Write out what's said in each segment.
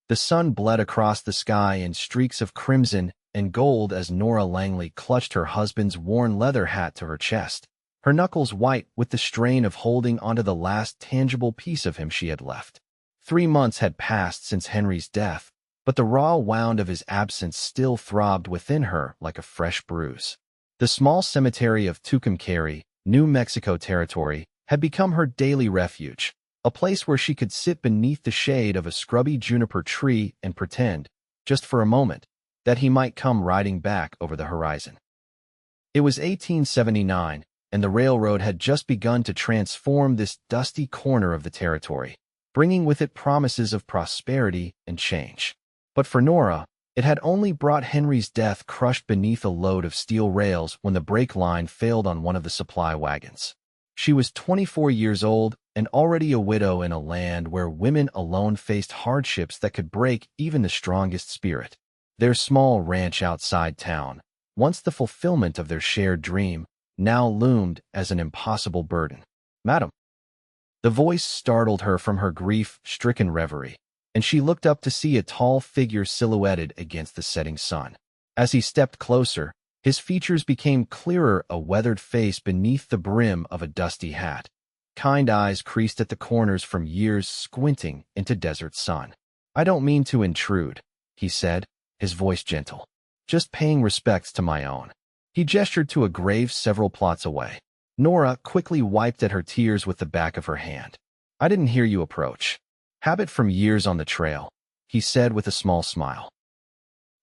The sun bled across the sky in streaks of crimson and gold as Nora Langley clutched her husband's worn leather hat to her chest, her knuckles white with the strain of holding onto the last tangible piece of him she had left. 3 months had passed since Henry's death, but the raw wound of his absence still throbbed within her like a fresh bruise. The small cemetery of Tucumcari, New Mexico territory, had become her daily refuge, a place where she could sit beneath the shade of a scrubby juniper tree and pretend, just for a moment, that he might come riding back over the horizon. It was 1879, and the railroad had just begun to transform this dusty corner of the territory, bringing with it promises of prosperity and change. But for Nora, it had only brought Henry's death crushed beneath a load of steel rails when the brake line failed on one of the supply wagons. She was 24 years old and already a widow in a land where women alone faced hardships that could break even the strongest spirit. Their small ranch outside town, once the fulfillment of their shared dream, now loomed as an impossible burden. "Madam." The voice startled her from her grief-stricken reverie, and she looked up to see a tall figure silhouetted against the setting sun. As he stepped closer, his features became clearer, a weathered face beneath the brim of a dusty hat. Kind eyes creased at the corners from years squinting into desert sun. "I don't mean to intrude," he said, his voice gentle. "Just paying respects to my own." He gestured to a grave several plots away. Nora quickly wiped at her tears with the back of her hand. "I didn't hear you approach." "Habit from years on the trail," he said with a small smile.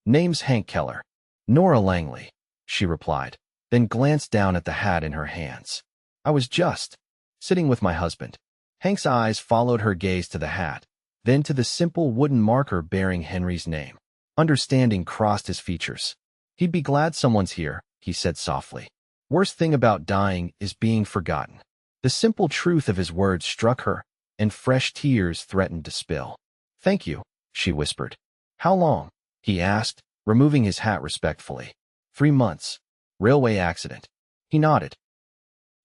"Name's Hank Keller." "Nora Langley," she replied, then glanced down at the hat in her hands. "I was just sitting with my husband." Hank's eyes followed her gaze to the hat, then to the simple wooden marker bearing Henry's name. Understanding crossed his features. "He'd be glad someone's here," he said softly. "Worst thing about dying is being forgotten." The simple truth of his words struck her, and fresh tears threatened to spill. "Thank you," she whispered. "How long?" he asked, removing his hat respectfully. 3 months. Railway accident." He nodded.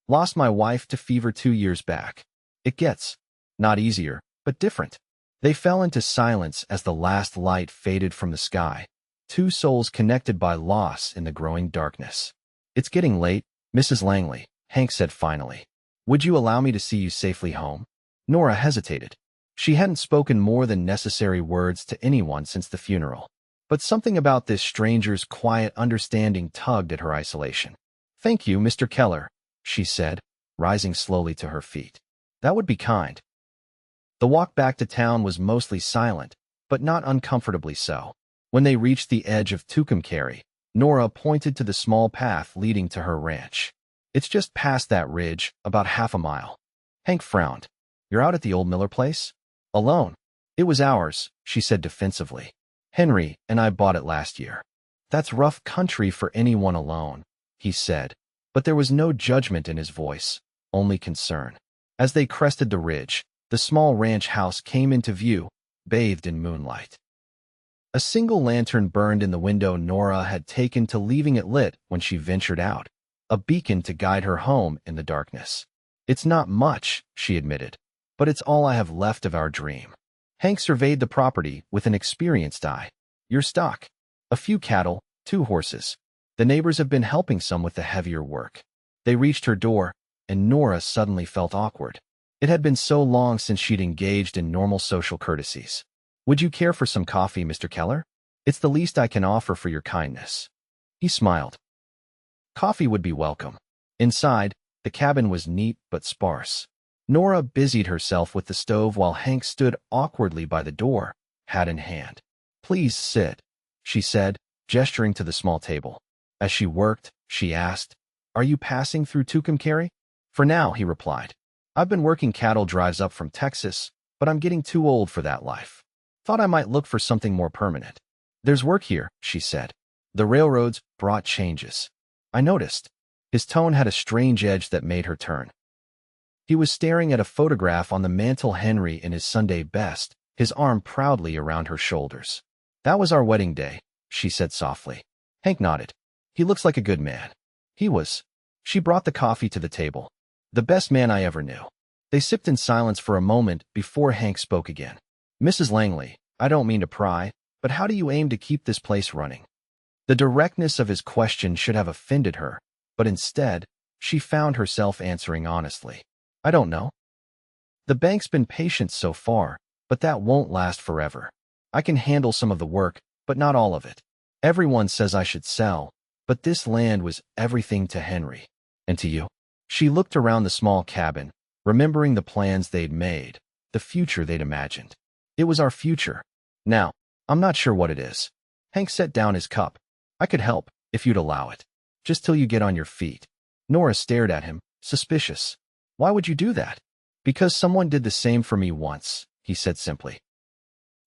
"Lost my wife to fever 2 years back. It gets, not easier, but different." They fell into silence as the last light faded from the sky, two souls connected by loss in the growing darkness. "It's getting late, Mrs. Langley," Hank said finally. "Would you allow me to see you safely home?" Nora hesitated. She hadn't spoken more than necessary words to anyone since the funeral, but something about this stranger's quiet understanding tugged at her isolation. "Thank you, Mr. Keller," she said, rising slowly to her feet. "That would be kind." The walk back to town was mostly silent, but not uncomfortably so. When they reached the edge of Tucumcari, Nora pointed to the small path leading to her ranch. "It's just past that ridge, about half a mile." Hank frowned. "You're out at the old Miller place? Alone?" "It was ours," she said defensively. "Henry and I bought it last year." "That's rough country for anyone alone," he said, but there was no judgment in his voice, only concern. As they crested the ridge, the small ranch house came into view, bathed in moonlight. A single lantern burned in the window Nora had taken to leaving it lit when she ventured out, a beacon to guide her home in the darkness. "It's not much," she admitted, "but it's all I have left of our dream." Hank surveyed the property with an experienced eye. "Your stock?" "A few cattle, 2 horses. The neighbors have been helping some with the heavier work." They reached her door, and Nora suddenly felt awkward. It had been so long since she'd engaged in normal social courtesies. "Would you care for some coffee, Mr. Keller? It's the least I can offer for your kindness." He smiled. Coffee would be welcome. Inside, the cabin was neat but sparse. Nora busied herself with the stove while Hank stood awkwardly by the door, hat in hand. "Please sit," she said, gesturing to the small table. As she worked, she asked, "Are you passing through Tucumcari?" "For now," he replied. "I've been working cattle drives up from Texas, but I'm getting too old for that life. Thought I might look for something more permanent." "There's work here," she said. "The railroads brought changes." "I noticed." His tone had a strange edge that made her turn. He was staring at a photograph on the mantel, Henry in his Sunday best, his arm proudly around her shoulders. "That was our wedding day," she said softly. Hank nodded. "He looks like a good man." He was. She brought the coffee to the table. "The best man I ever knew." They sipped in silence for a moment before Hank spoke again. "Mrs. Langley, I don't mean to pry, but how do you aim to keep this place running? The directness of his question should have offended her, but instead, she found herself answering honestly. I don't know. The bank's been patient so far, but that won't last forever. I can handle some of the work, but not all of it. Everyone says I should sell, but this land was everything to Henry. And to you? She looked around the small cabin, remembering the plans they'd made, the future they'd imagined. It was our future. Now, I'm not sure what it is. Hank set down his cup. I could help, if you'd allow it. Just till you get on your feet. Nora stared at him, suspicious. Why would you do that? Because someone did the same for me once, he said simply.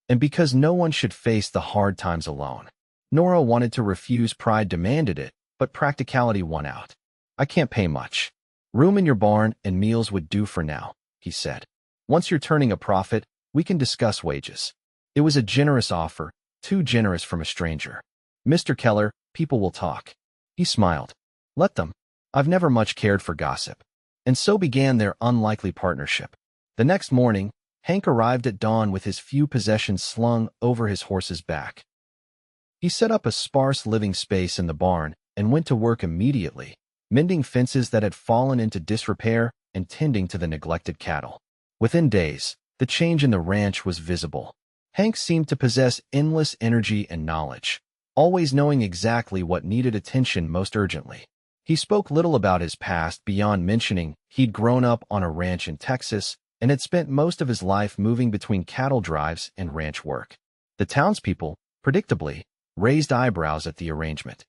And because no one should face the hard times alone. Nora wanted to refuse, pride demanded it, but practicality won out. I can't pay much. Room in your barn and meals would do for now, he said. Once you're turning a profit, we can discuss wages. It was a generous offer, too generous from a stranger. Mr. Keller, people will talk. He smiled. Let them. I've never much cared for gossip. And so began their unlikely partnership. The next morning, Hank arrived at dawn with his few possessions slung over his horse's back. He set up a sparse living space in the barn and went to work immediately, mending fences that had fallen into disrepair and tending to the neglected cattle. Within days, the change in the ranch was visible. Hank seemed to possess endless energy and knowledge, always knowing exactly what needed attention most urgently. He spoke little about his past beyond mentioning he'd grown up on a ranch in Texas and had spent most of his life moving between cattle drives and ranch work. The townspeople, predictably, raised eyebrows at the arrangement.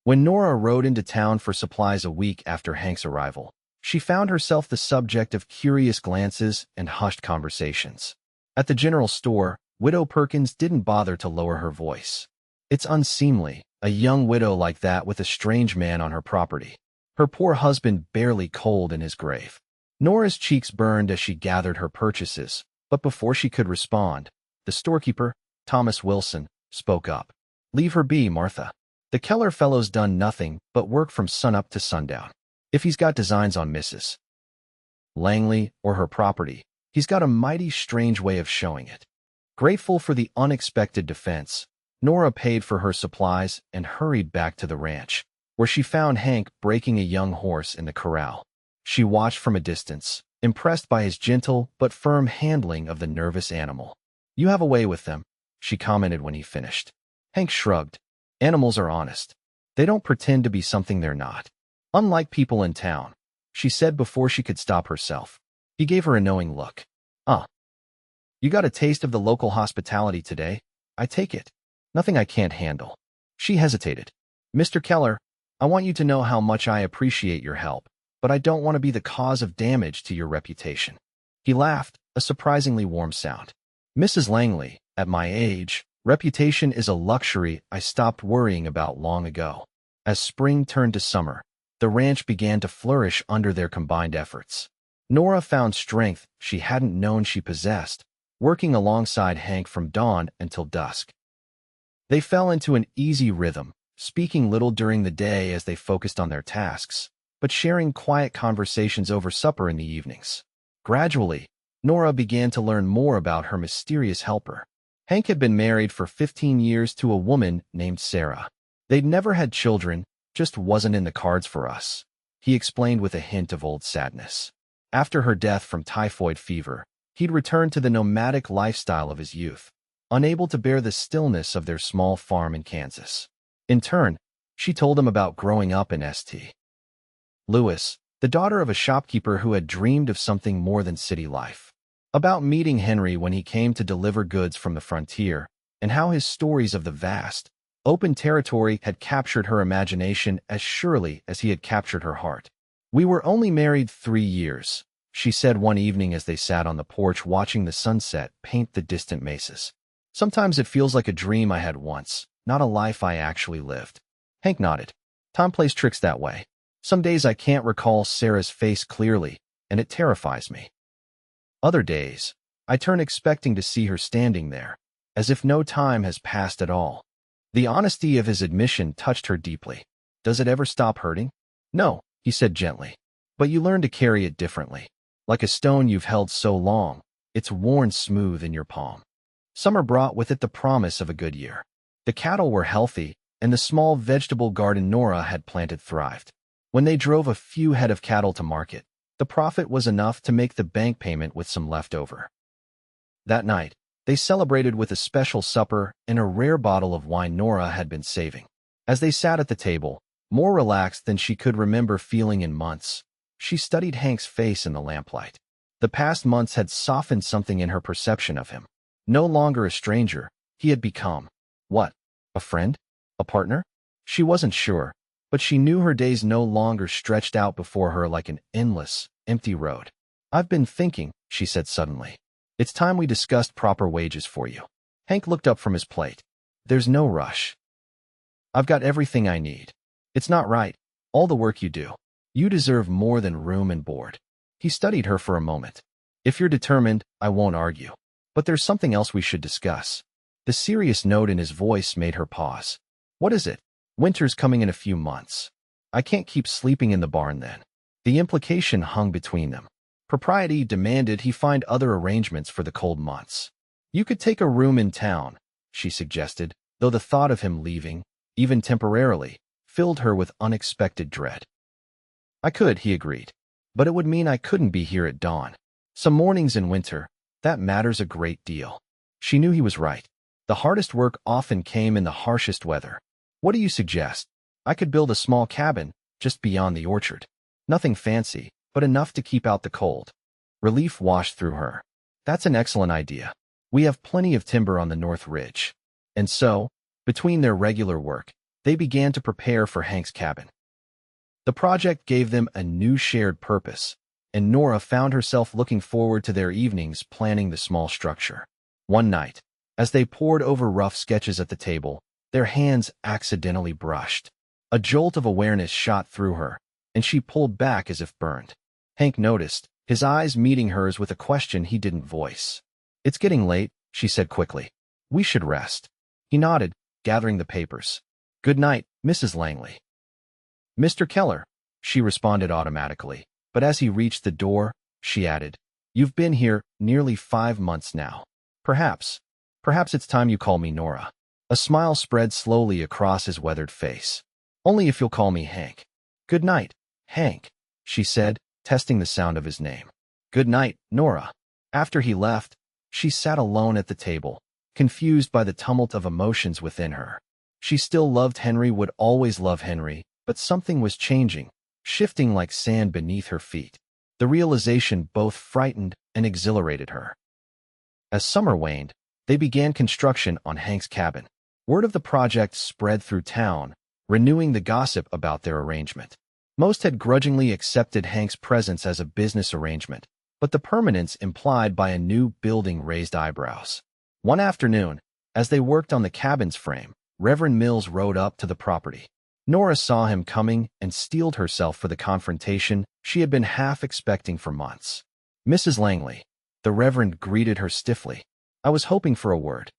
When Nora rode into town for supplies a week after Hank's arrival, she found herself the subject of curious glances and hushed conversations. At the general store, Widow Perkins didn't bother to lower her voice. It's unseemly, a young widow like that with a strange man on her property. Her poor husband barely cold in his grave. Nora's cheeks burned as she gathered her purchases, but before she could respond, the storekeeper, Thomas Wilson, spoke up. Leave her be, Martha. The Keller fellow's done nothing but work from sunup to sundown. If he's got designs on Mrs. Langley or her property, he's got a mighty strange way of showing it. Grateful for the unexpected defense, Nora paid for her supplies and hurried back to the ranch, where she found Hank breaking a young horse in the corral. She watched from a distance, impressed by his gentle but firm handling of the nervous animal. You have a way with them, she commented when he finished. Hank shrugged. Animals are honest. They don't pretend to be something they're not. Unlike people in town, she said before she could stop herself. He gave her a knowing look. You got a taste of the local hospitality today, I take it. Nothing I can't handle. She hesitated. Mr. Keller, I want you to know how much I appreciate your help, but I don't want to be the cause of damage to your reputation. He laughed, a surprisingly warm sound. Mrs. Langley, at my age, reputation is a luxury I stopped worrying about long ago. As spring turned to summer, the ranch began to flourish under their combined efforts. Nora found strength she hadn't known she possessed, working alongside Hank from dawn until dusk. They fell into an easy rhythm, speaking little during the day as they focused on their tasks, but sharing quiet conversations over supper in the evenings. Gradually, Nora began to learn more about her mysterious helper. Hank had been married for 15 years to a woman named Sarah. They'd never had children, just wasn't in the cards for us, he explained with a hint of old sadness. After her death from typhoid fever, he'd returned to the nomadic lifestyle of his youth, unable to bear the stillness of their small farm in Kansas. In turn, she told him about growing up in St. Louis, the daughter of a shopkeeper who had dreamed of something more than city life. About meeting Henry when he came to deliver goods from the frontier, and how his stories of the vast, open territory had captured her imagination as surely as he had captured her heart. We were only married 3 years, she said one evening as they sat on the porch watching the sunset paint the distant mesas. Sometimes it feels like a dream I had once, not a life I actually lived. Hank nodded. Tom plays tricks that way. Some days I can't recall Sarah's face clearly, and it terrifies me. Other days, I turn expecting to see her standing there, as if no time has passed at all. The honesty of his admission touched her deeply. Does it ever stop hurting? No, he said gently. But you learn to carry it differently. Like a stone you've held so long, it's worn smooth in your palm. Summer brought with it the promise of a good year. The cattle were healthy, and the small vegetable garden Nora had planted thrived. When they drove a few head of cattle to market, the profit was enough to make the bank payment with some leftover. That night, they celebrated with a special supper and a rare bottle of wine Nora had been saving. As they sat at the table, more relaxed than she could remember feeling in months, she studied Hank's face in the lamplight. The past months had softened something in her perception of him. No longer a stranger, he had become, what? A friend? A partner? She wasn't sure, but she knew her days no longer stretched out before her like an endless, empty road. "I've been thinking," she said suddenly. "It's time we discussed proper wages for you." Hank looked up from his plate. "There's no rush. I've got everything I need. It's not right, all the work you do. You deserve more than room and board." He studied her for a moment. "If you're determined, I won't argue. But there's something else we should discuss." The serious note in his voice made her pause. "What is it?" "Winter's coming in a few months. I can't keep sleeping in the barn then." The implication hung between them. Propriety demanded he find other arrangements for the cold months. "You could take a room in town," she suggested, though the thought of him leaving, even temporarily, filled her with unexpected dread. "I could," he agreed, "but it would mean I couldn't be here at dawn. Some mornings in winter, that matters a great deal." She knew he was right. The hardest work often came in the harshest weather. "What do you suggest?" "I could build a small cabin, just beyond the orchard. Nothing fancy, but enough to keep out the cold." Relief washed through her. "That's an excellent idea. We have plenty of timber on the North Ridge." And so, between their regular work, they began to prepare for Hank's cabin. The project gave them a new shared purpose, and Nora found herself looking forward to their evenings planning the small structure. One night, as they pored over rough sketches at the table, their hands accidentally brushed. A jolt of awareness shot through her, and she pulled back as if burned. Hank noticed, his eyes meeting hers with a question he didn't voice. "It's getting late," she said quickly. "We should rest." He nodded, gathering the papers. "Good night, Mrs. Langley." "Mr. Keller," she responded automatically, but as he reached the door, she added, "You've been here nearly 5 months now. Perhaps it's time you call me Nora." A smile spread slowly across his weathered face. "Only if you'll call me Hank." "Good night, Hank," she said, testing the sound of his name. "Good night, Nora." After he left, she sat alone at the table, confused by the tumult of emotions within her. She still loved Henry, would always love Henry, but something was changing, shifting like sand beneath her feet. The realization both frightened and exhilarated her. As summer waned, they began construction on Hank's cabin. Word of the project spread through town, renewing the gossip about their arrangement. Most had grudgingly accepted Hank's presence as a business arrangement, but the permanence implied by a new building raised eyebrows. One afternoon, as they worked on the cabin's frame, Reverend Mills rode up to the property. Nora saw him coming and steeled herself for the confrontation she had been half expecting for months. "Mrs. Langley," the Reverend greeted her stiffly. "I was hoping for a word."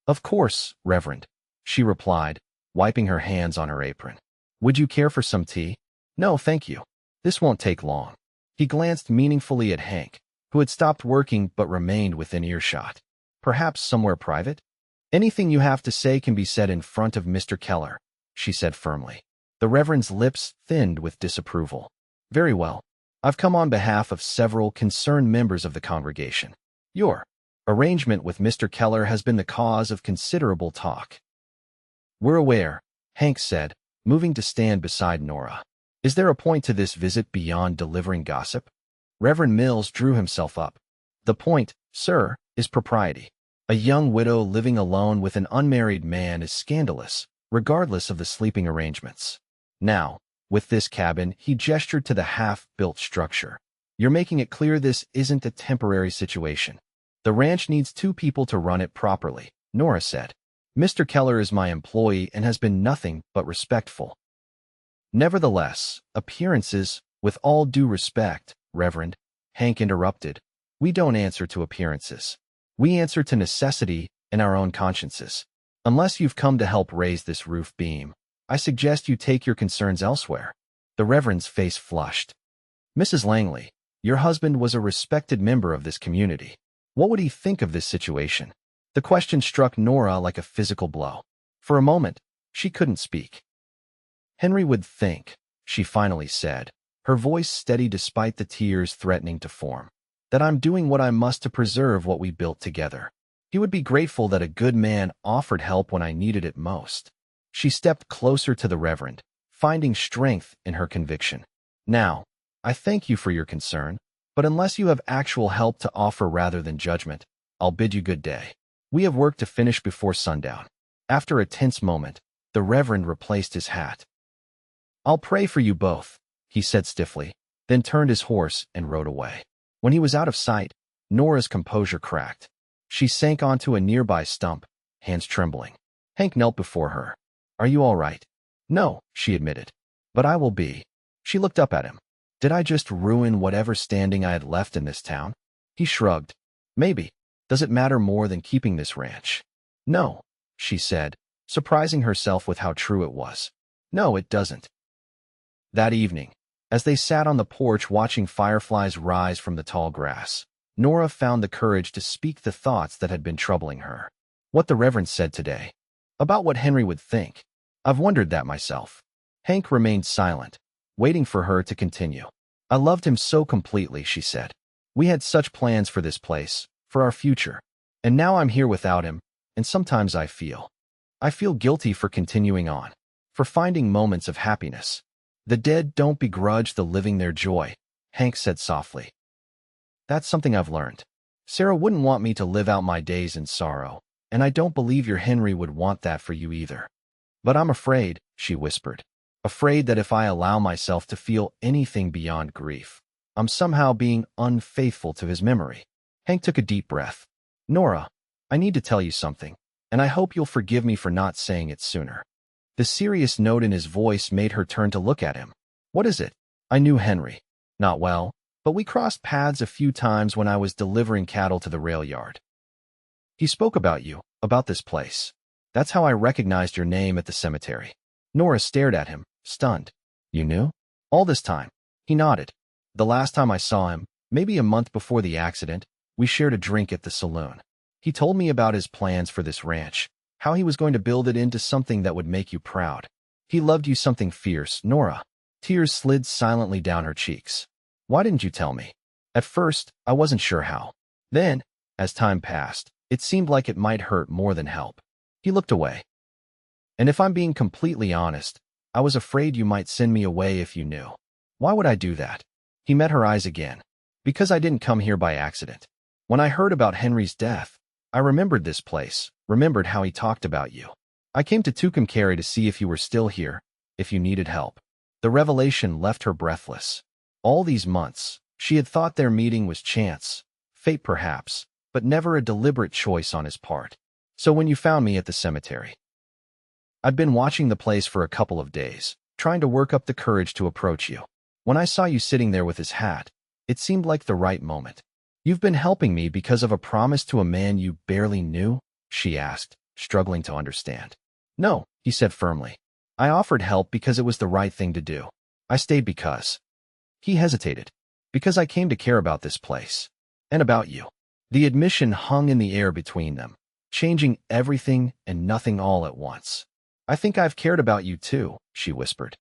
"Of course, Reverend," she replied, wiping her hands on her apron. "Would you care for some tea?" "No, thank you. This won't take long." He glanced meaningfully at Hank, who had stopped working but remained within earshot. "Perhaps somewhere private?" "Anything you have to say can be said in front of Mr. Keller," she said firmly. The Reverend's lips thinned with disapproval. "Very well. I've come on behalf of several concerned members of the congregation. Your arrangement with Mr. Keller has been the cause of considerable talk." "We're aware," Hank said, moving to stand beside Nora. "Is there a point to this visit beyond delivering gossip?" Reverend Mills drew himself up. "The point, sir, is propriety. A young widow living alone with an unmarried man is scandalous, regardless of the sleeping arrangements. Now, with this cabin," he gestured to the half-built structure, "you're making it clear this isn't a temporary situation. The ranch needs 2 people to run it properly," Nora said. "Mr. Keller is my employee and has been nothing but respectful." "Nevertheless, appearances, with all due respect, Reverend," Hank interrupted, "we don't answer to appearances. We answer to necessity and our own consciences. Unless you've come to help raise this roof beam, I suggest you take your concerns elsewhere." The Reverend's face flushed. "Mrs. Langley, your husband was a respected member of this community. What would he think of this situation?" The question struck Nora like a physical blow. For a moment, she couldn't speak. "Henry would think," she finally said, her voice steady despite the tears threatening to form, "that I'm doing what I must to preserve what we built together. He would be grateful that a good man offered help when I needed it most." She stepped closer to the Reverend, finding strength in her conviction. "Now, I thank you for your concern, but unless you have actual help to offer rather than judgment, I'll bid you good day. We have work to finish before sundown." After a tense moment, the Reverend replaced his hat. "I'll pray for you both," he said stiffly, then turned his horse and rode away. When he was out of sight, Nora's composure cracked. She sank onto a nearby stump, hands trembling. Hank knelt before her. "Are you all right?" "No," she admitted. "But I will be." She looked up at him. "Did I just ruin whatever standing I had left in this town?" He shrugged. "Maybe. Does it matter more than keeping this ranch?" "No," she said, surprising herself with how true it was. "No, it doesn't." That evening, as they sat on the porch watching fireflies rise from the tall grass, Nora found the courage to speak the thoughts that had been troubling her. What the Reverend said today. About what Henry would think. "I've wondered that myself." Hank remained silent, waiting for her to continue. "I loved him so completely," she said. "We had such plans for this place, for our future. And now I'm here without him, and sometimes I feel guilty for continuing on, for finding moments of happiness." "The dead don't begrudge the living their joy," Hank said softly. "That's something I've learned. Sarah wouldn't want me to live out my days in sorrow, and I don't believe your Henry would want that for you either. But I'm afraid," she whispered, "afraid that if I allow myself to feel anything beyond grief, I'm somehow being unfaithful to his memory." Hank took a deep breath. "Nora, I need to tell you something, and I hope you'll forgive me for not saying it sooner." The serious note in his voice made her turn to look at him. "What is it?" "I knew Henry. Not well, but we crossed paths a few times when I was delivering cattle to the rail yard. He spoke about you, about this place. That's how I recognized your name at the cemetery." Nora stared at him, stunned. "You knew? All this time?" He nodded. "The last time I saw him, maybe a month before the accident, we shared a drink at the saloon. He told me about his plans for this ranch, how he was going to build it into something that would make you proud. He loved you something fierce, Nora." Tears slid silently down her cheeks. "Why didn't you tell me?" "At first, I wasn't sure how. Then, as time passed, it seemed like it might hurt more than help." He looked away. "And if I'm being completely honest, I was afraid you might send me away if you knew." "Why would I do that?" He met her eyes again. "Because I didn't come here by accident. When I heard about Henry's death, I remembered this place, remembered how he talked about you. I came to Tucumcari to see if you were still here, if you needed help." The revelation left her breathless. All these months, she had thought their meeting was chance, fate perhaps, but never a deliberate choice on his part. "So when you found me at the cemetery?" "I'd been watching the place for a couple of days, trying to work up the courage to approach you. When I saw you sitting there with his hat, it seemed like the right moment." "You've been helping me because of a promise to a man you barely knew?" she asked, struggling to understand. "No," he said firmly. "I offered help because it was the right thing to do. I stayed because—" He hesitated. "Because I came to care about this place. And about you." The admission hung in the air between them, changing everything and nothing all at once. "I think I've cared about you too," she whispered.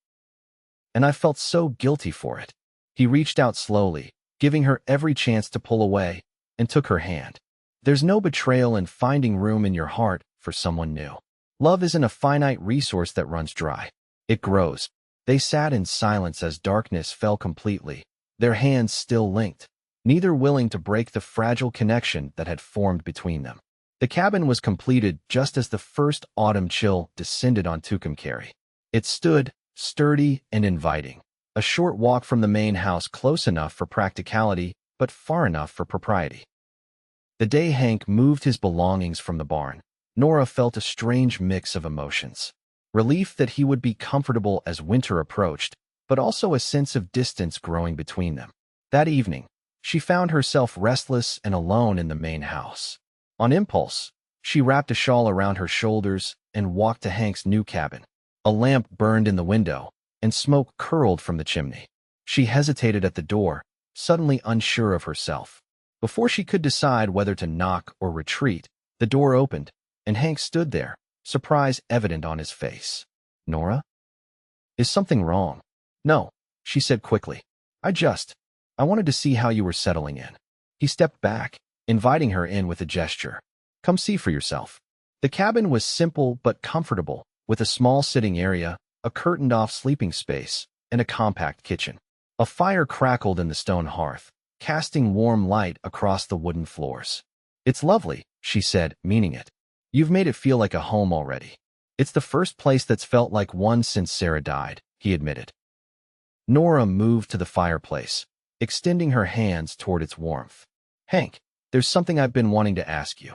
"And I felt so guilty for it." He reached out slowly, giving her every chance to pull away, and took her hand. "There's no betrayal in finding room in your heart for someone new. Love isn't a finite resource that runs dry. It grows." They sat in silence as darkness fell completely, their hands still linked, neither willing to break the fragile connection that had formed between them. The cabin was completed just as the first autumn chill descended on Tucumcari. It stood, sturdy and inviting, a short walk from the main house, close enough for practicality, but far enough for propriety. The day Hank moved his belongings from the barn, Nora felt a strange mix of emotions. Relief that he would be comfortable as winter approached, but also a sense of distance growing between them. That evening, she found herself restless and alone in the main house. On impulse, she wrapped a shawl around her shoulders and walked to Hank's new cabin. A lamp burned in the window, and smoke curled from the chimney. She hesitated at the door, suddenly unsure of herself. Before she could decide whether to knock or retreat, The door opened, and Hank stood there, surprise evident on his face. Nora? Is something wrong? No, she said quickly. I wanted to see how you were settling in. He stepped back, inviting her in with a gesture. Come see for yourself. The cabin was simple but comfortable, with a small sitting area, a curtained-off sleeping space, and a compact kitchen. A fire crackled in the stone hearth, casting warm light across the wooden floors. It's lovely, she said, meaning it. You've made it feel like a home already. It's the first place that's felt like one since Sarah died, he admitted. Nora moved to the fireplace, extending her hands toward its warmth. Hank, there's something I've been wanting to ask you.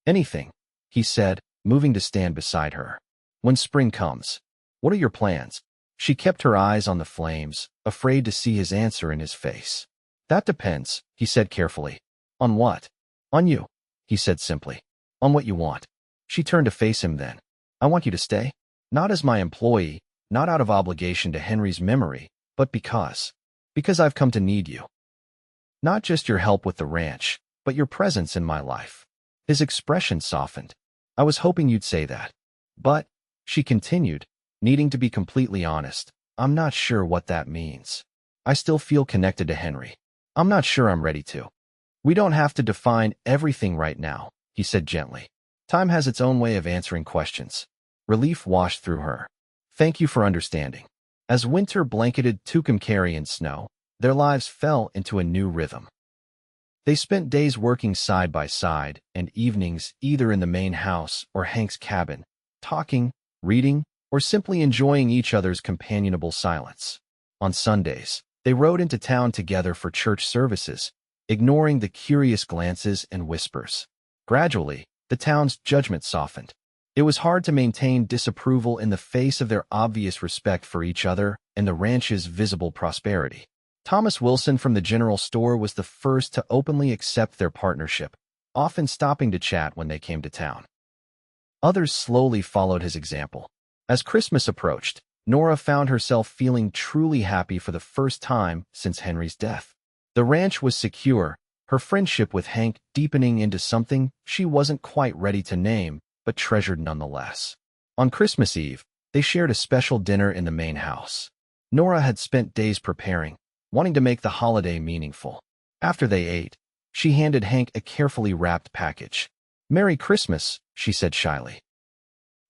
Anything, he said, moving to stand beside her. When spring comes, what are your plans? She kept her eyes on the flames, afraid to see his answer in his face. That depends, he said carefully. On what? On you, he said simply. On what you want. She turned to face him then. I want you to stay. Not as my employee, not out of obligation to Henry's memory, but because I've come to need you. Not just your help with the ranch, but your presence in my life. His expression softened. I was hoping you'd say that. But, she continued, needing to be completely honest, I'm not sure what that means. I still feel connected to Henry. I'm not sure I'm ready to. We don't have to define everything right now, he said gently. Time has its own way of answering questions. Relief washed through her. Thank you for understanding. As winter blanketed Tucumcari in snow, their lives fell into a new rhythm. They spent days working side by side and evenings either in the main house or Hank's cabin, talking, reading, or simply enjoying each other's companionable silence. On Sundays, they rode into town together for church services, ignoring the curious glances and whispers. Gradually, the town's judgment softened. It was hard to maintain disapproval in the face of their obvious respect for each other and the ranch's visible prosperity. Thomas Wilson from the general store was the first to openly accept their partnership, often stopping to chat when they came to town. Others slowly followed his example. As Christmas approached, Nora found herself feeling truly happy for the first time since Henry's death. The ranch was secure, her friendship with Hank deepening into something she wasn't quite ready to name, but treasured nonetheless. On Christmas Eve, they shared a special dinner in the main house. Nora had spent days preparing, wanting to make the holiday meaningful. After they ate, she handed Hank a carefully wrapped package. Merry Christmas, she said shyly.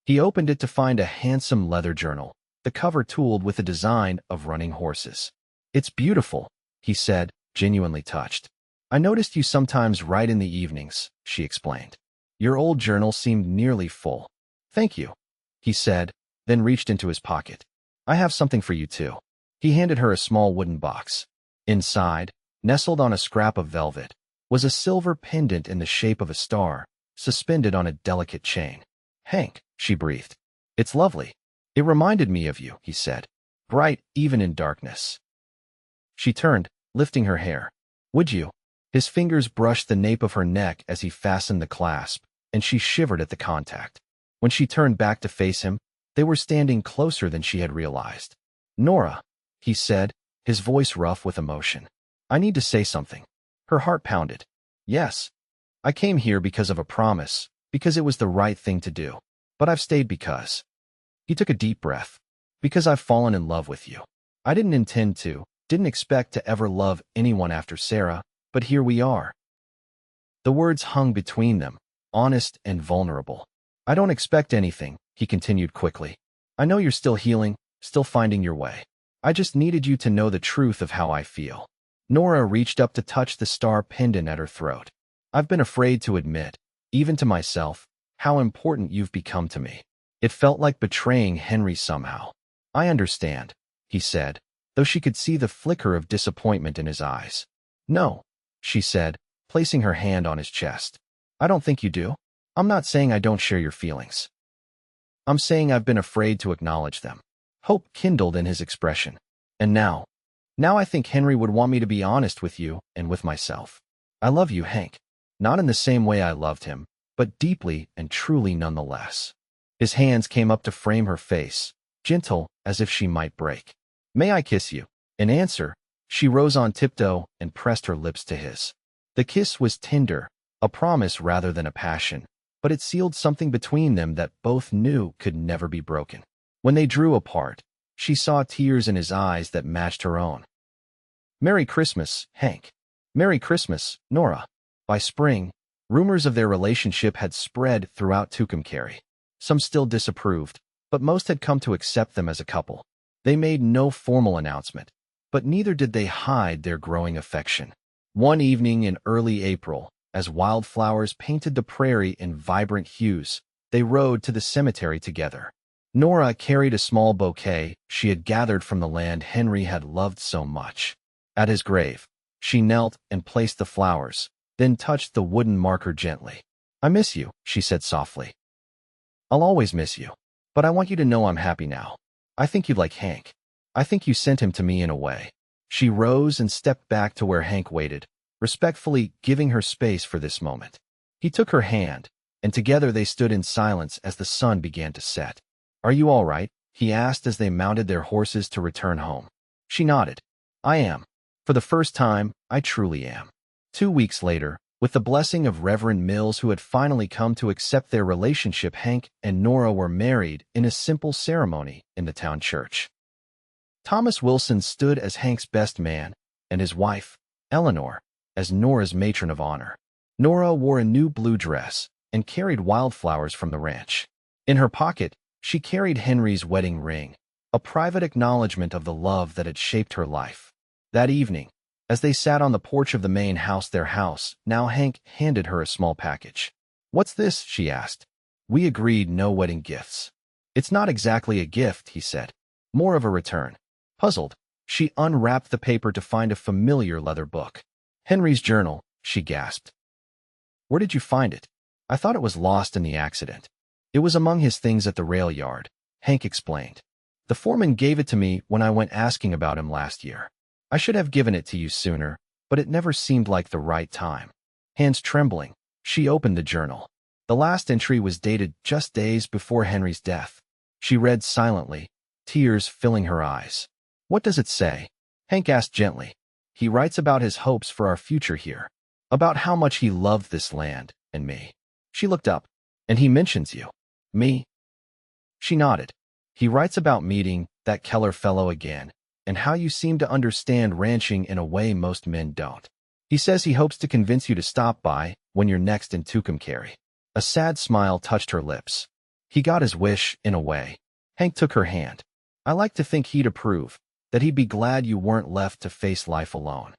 He opened it to find a handsome leather journal, the cover tooled with a design of running horses. It's beautiful, he said, genuinely touched. I noticed you sometimes write in the evenings, she explained. Your old journal seemed nearly full. Thank you, he said, then reached into his pocket. I have something for you too. He handed her a small wooden box. Inside, nestled on a scrap of velvet, was a silver pendant in the shape of a star, suspended on a delicate chain. Hank, she breathed. It's lovely. It reminded me of you, he said. Bright even in darkness. She turned, lifting her hair. Would you? His fingers brushed the nape of her neck as he fastened the clasp, and she shivered at the contact. When she turned back to face him, they were standing closer than she had realized. Nora, he said, his voice rough with emotion. I need to say something. Her heart pounded. Yes. I came here because of a promise, because it was the right thing to do. But I've stayed because. He took a deep breath. Because I've fallen in love with you. I didn't intend to, didn't expect to ever love anyone after Sarah, but here we are. The words hung between them, honest and vulnerable. I don't expect anything, he continued quickly. I know you're still healing, still finding your way. I just needed you to know the truth of how I feel. Nora reached up to touch the star pendant at her throat. I've been afraid to admit, even to myself, how important you've become to me. It felt like betraying Henry somehow. I understand, he said, though she could see the flicker of disappointment in his eyes. No, she said, placing her hand on his chest. I don't think you do. I'm not saying I don't share your feelings. I'm saying I've been afraid to acknowledge them. Hope kindled in his expression. And now I think Henry would want me to be honest with you and with myself. I love you, Hank. Not in the same way I loved him, but deeply and truly nonetheless. His hands came up to frame her face, gentle as if she might break. May I kiss you? In answer, she rose on tiptoe and pressed her lips to his. The kiss was tender, a promise rather than a passion, but it sealed something between them that both knew could never be broken. When they drew apart, she saw tears in his eyes that matched her own. "Merry Christmas, Hank." "Merry Christmas, Nora." By spring, rumors of their relationship had spread throughout Tucumcari. Some still disapproved, but most had come to accept them as a couple. They made no formal announcement, but neither did they hide their growing affection. One evening in early April, as wildflowers painted the prairie in vibrant hues, they rode to the cemetery together. Nora carried a small bouquet she had gathered from the land Henry had loved so much. At his grave, she knelt and placed the flowers, then touched the wooden marker gently. "I miss you," she said softly. "I'll always miss you, but I want you to know I'm happy now. I think you like Hank. I think you sent him to me in a way." She rose and stepped back to where Hank waited, respectfully giving her space for this moment. He took her hand, and together they stood in silence as the sun began to set. "Are you all right?" he asked as they mounted their horses to return home. She nodded. "I am. For the first time, I truly am." 2 weeks later, with the blessing of Reverend Mills, who had finally come to accept their relationship, Hank and Nora were married in a simple ceremony in the town church. Thomas Wilson stood as Hank's best man, and his wife, Eleanor, as Nora's matron of honor. Nora wore a new blue dress and carried wildflowers from the ranch. In her pocket, she carried Henry's wedding ring, a private acknowledgement of the love that had shaped her life. That evening, as they sat on the porch of the main house, their house, now Hank handed her a small package. "What's this?" she asked. "We agreed no wedding gifts." "It's not exactly a gift," he said. "More of a return." Puzzled, she unwrapped the paper to find a familiar leather book. "Henry's journal," she gasped. "Where did you find it?" "I thought it was lost in the accident." "It was among his things at the rail yard," Hank explained. "The foreman gave it to me when I went asking about him last year. I should have given it to you sooner, but it never seemed like the right time." Hands trembling, she opened the journal. The last entry was dated just days before Henry's death. She read silently, tears filling her eyes. "What does it say?" Hank asked gently. "He writes about his hopes for our future here, about how much he loved this land and me." She looked up. "And he mentions you." "Me?" She nodded. "He writes about meeting that Keller fellow again, and how you seem to understand ranching in a way most men don't. He says he hopes to convince you to stop by when you're next in Tucumcari." A sad smile touched her lips. "He got his wish, in a way." Hank took her hand. "I like to think he'd approve, that he'd be glad you weren't left to face life alone."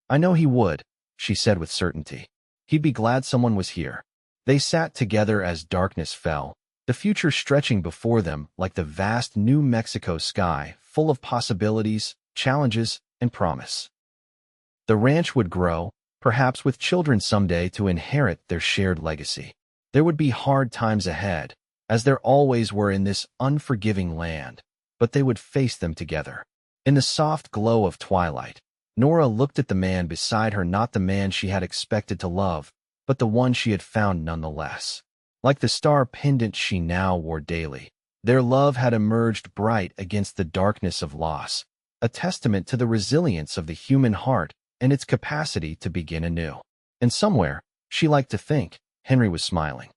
"I know he would," she said with certainty. "He'd be glad someone was here." They sat together as darkness fell, the future stretching before them like the vast New Mexico sky, full of possibilities, challenges, and promise. The ranch would grow, perhaps with children someday to inherit their shared legacy. There would be hard times ahead, as there always were in this unforgiving land, but they would face them together. In the soft glow of twilight, Nora looked at the man beside her, not the man she had expected to love, but the one she had found nonetheless. Like the star pendant she now wore daily, their love had emerged bright against the darkness of loss, a testament to the resilience of the human heart and its capacity to begin anew. And somewhere, she liked to think, Henry was smiling.